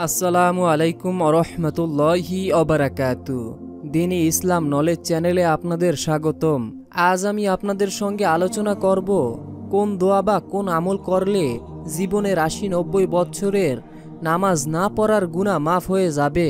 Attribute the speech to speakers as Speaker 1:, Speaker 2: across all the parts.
Speaker 1: আসসালামু আলাইকুম আরহামতুল্লাহি অবরাকাতু। দিনী ইসলাম নলেজ চ্যানেলে আপনাদের স্বাগতম। আজ আমি আপনাদের সঙ্গে আলোচনা করব কোন দোয়া বা কোন আমল করলে জীবনের ৮০-৯০ বছরের নামাজ না পড়ার গুনাহ মাফ হয়ে যাবে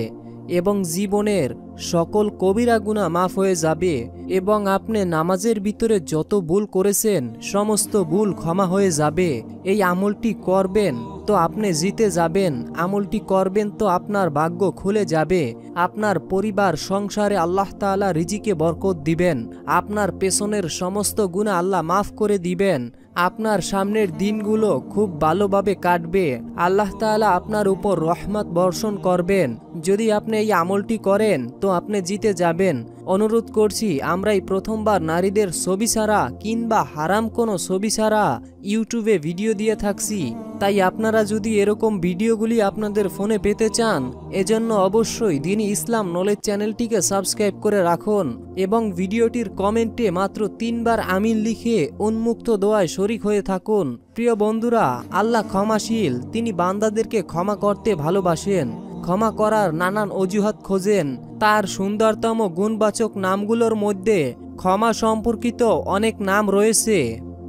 Speaker 1: এবং জীবনের সকল কবিরা গুনাহ মাফ হয়ে যাবে এবং আপনি নামাজের ভিতরে যত ভুল করেছেন সমস্ত ভুল ক্ষমা হয়ে যাবে। এই আমলটি করবেন তো আপনি জিতে যাবেন, আমলটি করবেন তো আপনার ভাগ্য খুলে যাবে, আপনার পরিবার সংসারে আল্লাহ তাআলা রিজিকে বরকত দিবেন, আপনার পেছনের সমস্ত গুনাহ আল্লাহ মাফ করে দিবেন, আপনার সামনের দিনগুলো খুব ভালোভাবে কাটবে, আল্লাহ তাআলা আপনার উপর রহমত বর্ষণ করবেন। যদি আপনি এই আমলটি করেন তো আপনি জিতে যাবেন। অনুরোধ করছি, আমরাই প্রথমবার নারীদের ছবি ছাড়া কিংবা হারাম কোনো ছবি ছাড়া ইউটিউবে ভিডিও দিয়ে থাকছি, তাই আপনারা যদি এরকম ভিডিওগুলি আপনাদের ফোনে পেতে চান এজন্য অবশ্যই দিনী ইসলাম নলেজ চ্যানেলটিকে সাবস্ক্রাইব করে রাখুন এবং ভিডিওটির কমেন্টে মাত্র ৩ বার আমিন লিখে উন্মুক্ত দোয়ায় শরীক হয়ে থাকুন। প্রিয় বন্ধুরা, আল্লাহ ক্ষমাশীল, তিনি বান্দাদেরকে ক্ষমা করতে ভালোবাসেন। ক্ষমা করার নানান অজুহাত খোঁজেন। তার সুন্দরতম গুণবাচক নামগুলোর মধ্যে ক্ষমা সম্পর্কিত অনেক নাম রয়েছে।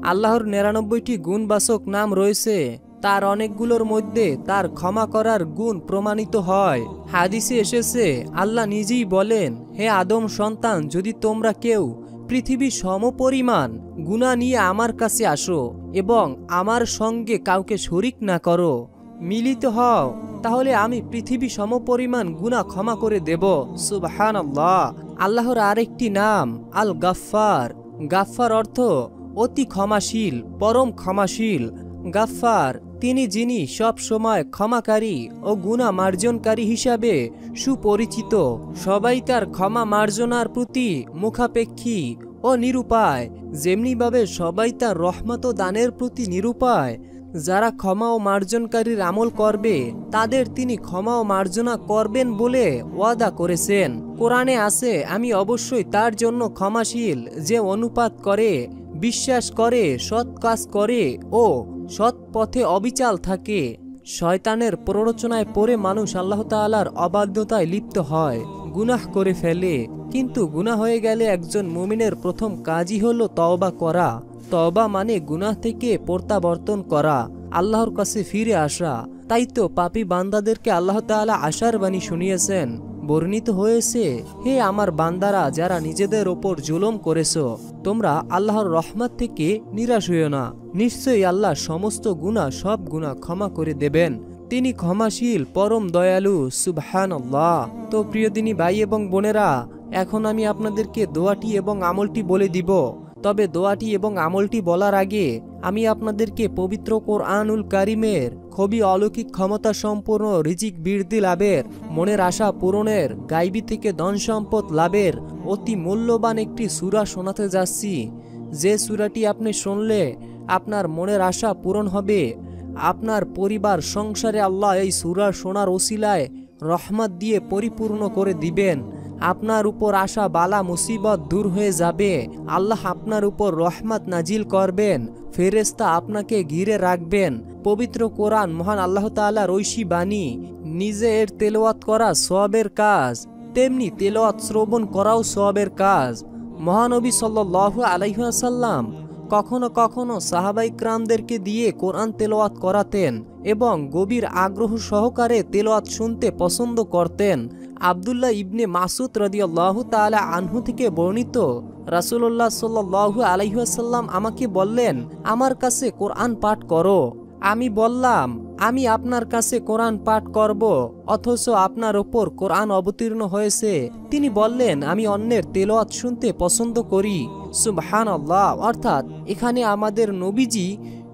Speaker 1: আল্লাহর ৯৯টি গুণবাচক নাম রয়েছে, তার অনেকগুলোর মধ্যে তার ক্ষমা করার গুণ প্রমাণিত হয়। হাদিসে এসেছে, আল্লাহ নিজেই বলেন, হে আদম সন্তান, যদি তোমরা কেউ পৃথিবী সমপরিমাণ গুনাহ নিয়ে আমার কাছে আসো এবং আমার সঙ্গে কাউকে শরিক না করো, মিলিত হও, তাহলে আমি পৃথিবী সমপরিমাণ গুনাহ ক্ষমা করে দেব। সুবহানাল্লাহ। আল্লাহর আরেকটি নাম আল গাফফার। গাফফার অর্থ অতি ক্ষমাশীল, পরম ক্ষমাশীল। গাফফার তিনি যিনি সব সময় ক্ষমাকারী ও গুনাহ মার্জনকারী হিসাবে সুপরিচিত। সবাই তার ক্ষমা মার্জনার প্রতি মুখাপেক্ষী ও নিরুপায়, যেমনিভাবে সবাই তার রহমত ও দানের প্রতি নিরুপায়। যারা ক্ষমা ও মার্জনকারীর আমল করবে তাদের তিনি ক্ষমা ও মার্জনা করবেন বলে ওয়াদা করেছেন। কোরআনে আছে, আমি অবশ্যই তার জন্য ক্ষমাশীল যে অনুপাত করে, বিশ্বাস করে, সৎ কাজ করে ও সৎ পথে অবিচল থাকে। শয়তানের প্ররোচনায় পড়ে মানুষ আল্লাহ তাআলার অবাধ্যতায় লিপ্ত হয়, গুনাহ করে ফেলে। কিন্তু গুনাহ হয়ে গেলে একজন মুমিনের প্রথম কাজই হলো তওবা করা। তওবা মানে গুনাহ থেকে প্রত্যাবর্তন করা, আল্লাহর কাছে ফিরে আসা। তাই তো পাপী বান্দাদেরকে আল্লাহ তাআলা আশার বাণী শুনিয়েছেন। বর্ণিত হয়েছে, হে আমার বান্দারা, যারা নিজেদের ওপর জুলুম করেছো, তোমরা আল্লাহর রহমত থেকে নিরাশ হইও না। নিশ্চয়ই আল্লাহ সমস্ত গুনাহ, সব গুনাহ ক্ষমা করে দেবেন। তিনি ক্ষমাশীল, পরম দয়ালু। সুবহানাল্লাহ। তো প্রিয় দিনী ভাই এবং বোনেরা, এখন আমি আপনাদেরকে দোয়াটি এবং আমলটি বলে দিব। তবে দোয়াটি এবং আমলটি বলার আগে আমি আপনাদেরকে পবিত্র কোরআনুল কারিমের খুবই অলৌকিক ক্ষমতা সম্পন্ন রিজিক বৃদ্ধি লাভের, মনের আশা পূরণের, গায়বী থেকে ধন সম্পদ লাভের অতি মূল্যবান একটি সূরা শোনাতে যাচ্ছি। যে সূরাটি আপনি শুনলে আপনার মনের আশা পূরণ হবে। আপনার পরিবার সংসারে আল্লাহ এই সূরা শোনার ওসিলায় রহমত দিয়ে পরিপূর্ণ করে দিবেন। আপনার উপর আসা বালা মুসিবত দূর হয়ে যাবে। আল্লাহ আপনার উপর রহমত নাজিল করবেন, ফেরেশতা আপনাকে ঘিরে রাখবেন। পবিত্র কোরআন মহান আল্লাহ তাআলার ঐশী বাণী। নিজে এর তেলাওয়াত করা সওয়াবের কাজ, তেমনি তেলাওয়াত শ্রবণ করাও সওয়াবের কাজ। মহানবী সাল্লাল্লাহু আলাইহি ওয়াসাল্লাম কখনো কখনো সাহাবায়ে কেরামদেরকে দিয়ে কোরআন তেলাওয়াত করাতেন এবং গভীর আগ্রহ সহকারে তেলাওয়াত শুনতে পছন্দ করতেন। আব্দুল্লাহ ইবনে মাসউদ রাদিয়াল্লাহু তাআলা আনহু থেকে বর্ণিত, রাসূলুল্লাহ সাল্লাল্লাহু আলাইহি ওয়াসাল্লাম আমাকে বললেন, আমার কাছে কোরআন পাঠ করো। আমি বললাম, আমি আপনার কাছে কোরআন পাঠ করব, অথচ আপনার ওপর কোরআন অবতীর্ণ হয়েছে। তিনি বললেন, আমি অন্যের তেলাওয়াত শুনতে পছন্দ করি। সুবহানাল্লাহ। অর্থাৎ এখানে আমাদের নবীজি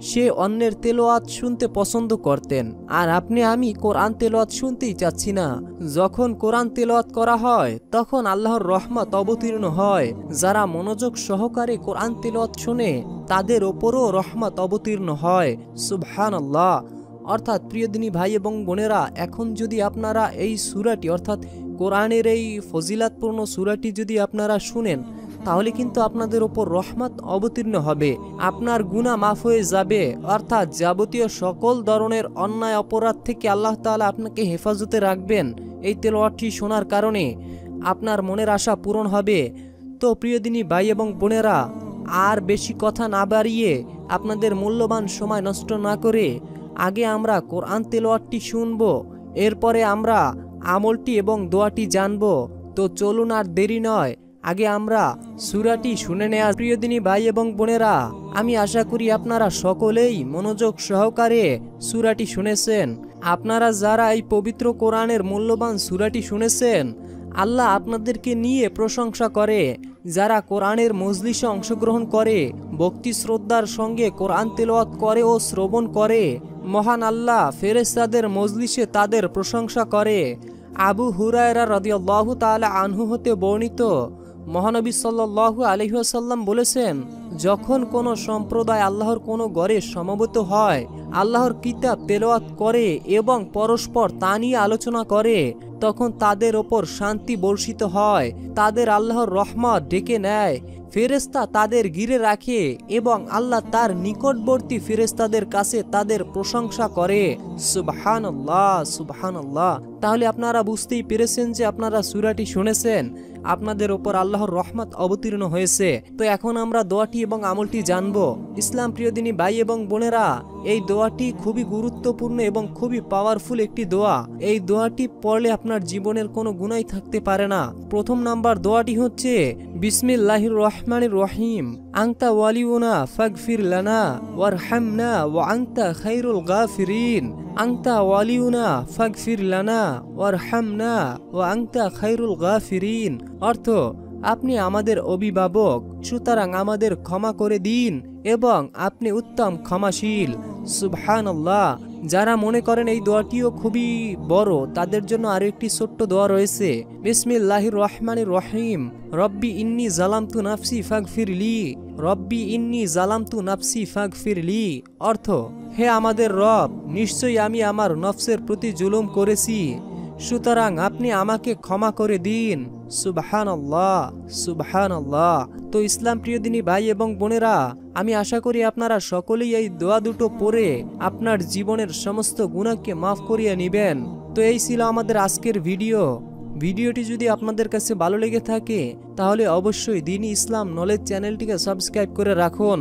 Speaker 1: সে অন্যের তেলাওয়াত শুনতে পছন্দ করতেন, আর আমি কোরআন তেলাওয়াত শুনতেই চাচ্ছি না। যখন কোরআন তেলাওয়াত করা হয় তখন আল্লাহর রহমত অবতীর্ণ হয়। যারা মনোযোগ সহকারে কোরআন তেলাওয়াত শুনে তাদের ওপরও রহমত অবতীর্ণ হয়। সুবহানাল্লাহ। অর্থাৎ প্রিয় দিনী ভাই এবং বোনেরা, এখন যদি আপনারা এই সূরাটি অর্থাৎ কোরআনের এই ফজিলাতপূর্ণ সূরাটি যদি আপনারা শুনেন তাহলে কিন্তু আপনাদের ওপর রহমত অবতীর্ণ হবে, আপনার গুনাহ মাফ হয়ে যাবে, অর্থাৎ যাবতীয় সকল ধরনের অন্যায় অপরাধ থেকে আল্লাহ তাআলা আপনাকে হেফাজতে রাখবেন। এই তেলাওয়াতটি শোনার কারণে আপনার মনের আশা পূরণ হবে। তো প্রিয় দিনী ভাই এবং বোনেরা, আর বেশি কথা না বাড়িয়ে আপনাদের মূল্যবান সময় নষ্ট না করে আগে আমরা কোরআন তেলাওয়াতটি শুনব, এরপরে আমরা আমলটি এবং দোয়াটি জানব। তো চলুন আর দেরি নয়, আগে আমরা সূরাটি শুনে নেয়া। প্রিয় দিনী ভাই এবং বোনেরা, আমি আশা করি আপনারা সকলেই মনোযোগ সহকারে সূরাটি শুনেছেন। আপনারা যারা এই পবিত্র কোরআনের মূল্যবান সূরাটি শুনেছেন, আল্লাহ আপনাদেরকে নিয়ে প্রশংসা করে। যারা কোরআনের মজলিসে অংশগ্রহণ করে, ভক্তি শ্রদ্ধার সঙ্গে কোরআন তেলাওয়াত করে ও শ্রবণ করে, মহান আল্লাহ ফেরেশতাদের মজলিসে তাদের প্রশংসা করে। আবু হুরায়রা রাদিয়াল্লাহু তাআলা আনহু হতে বর্ণিত, মহানবী সাল্লাল্লাহু আলাইহি ওয়াসাল্লাম বলেছেন, যখন কোনো সম্প্রদায় আল্লাহর কোনো ঘরে সমবেত হয়, আল্লাহর কিতাব তেলাওয়াত করে এবং পরস্পর তা নিয়ে আলোচনা করে, তখন তাদের ওপর শান্তি বর্ষিত হয়, তাদের আল্লাহর রহমত ডেকে নেয়, ফেরেশতা তাদের ঘিরে রাখে এবং আল্লাহ তার নিকটবর্তী ফেরেশতাদের কাছে তাদের প্রশংসা করে। সুবহানাল্লাহ, সুবহানাল্লাহ। তাহলে আপনারা বুঝতেই পেরেছেন যে আপনারা সূরাটি শুনেছেন, আপনাদের ওপর আল্লাহর রহমত অবতীর্ণ হয়েছে। তো এখন আমরা দোয়াটি এবং আমলটি জানব। ইসলাম প্রিয় দিনী ভাই এবং বোনেরা, এই দোয়াটি খুবই গুরুত্বপূর্ণ এবং খুবই পাওয়ারফুল একটি দোয়া। এই দোয়াটি পড়লে আপনার জীবনের কোনো গুনাহ থাকতে পারে না। প্রথম নাম্বার দোয়াটি হচ্ছে, বিসমিল্লাহির রহমানির রহিম, আনতা ওয়ালিউনা ফাগফির লানা ওয়ারহামনা ওয়া আনতা খায়রুল গাফিরিন। আনতা ওয়ালিউনা ফাগফির লানা ওয়ারহামনা ওয়া আনতা খায়রুল গাফিরিন। অর্থ, আপনি আমাদের অভিভাবক, সুতরাং আমাদের ক্ষমা করে দিন এবং আপনি উত্তম ক্ষমাশীল। সুবহানাল্লাহ। যারা মনে করেন এই দোয়াটিও খুবই বড়, তাদের জন্য আরো একটি ছোট্ট দোয়া রয়েছে। বিসমিল্লাহির রহমানির রহিম, রব্বি ইন্নী জালামতু নাফসি ফাগফিরলি। রব্বি ইন্নী জালামতু নাফসি ফাগফিরলি। অর্থ, হে আমাদের রব, নিশ্চয়ই আমি আমার নফসের প্রতি জুলুম করেছি, সুতরাং আপনি আমাকে ক্ষমা করে দিন। সুবহানাল্লাহ, সুবহানাল্লাহ। তো ইসলাম প্রিয় দিনী ভাই এবং বোনেরা, আমি আশা করি আপনারা সকলেই এই দোয়া দুটো পড়ে আপনার জীবনের সমস্ত গুনাহকে মাফ করিয়ে নেবেন। তো এই ছিল আমাদের আজকের ভিডিওটি যদি আপনাদের কাছে ভালো লেগে থাকে, তাহলে অবশ্যই দ্বীন ইসলাম নলেজ চ্যানেলটিকে সাবস্ক্রাইব করে রাখুন।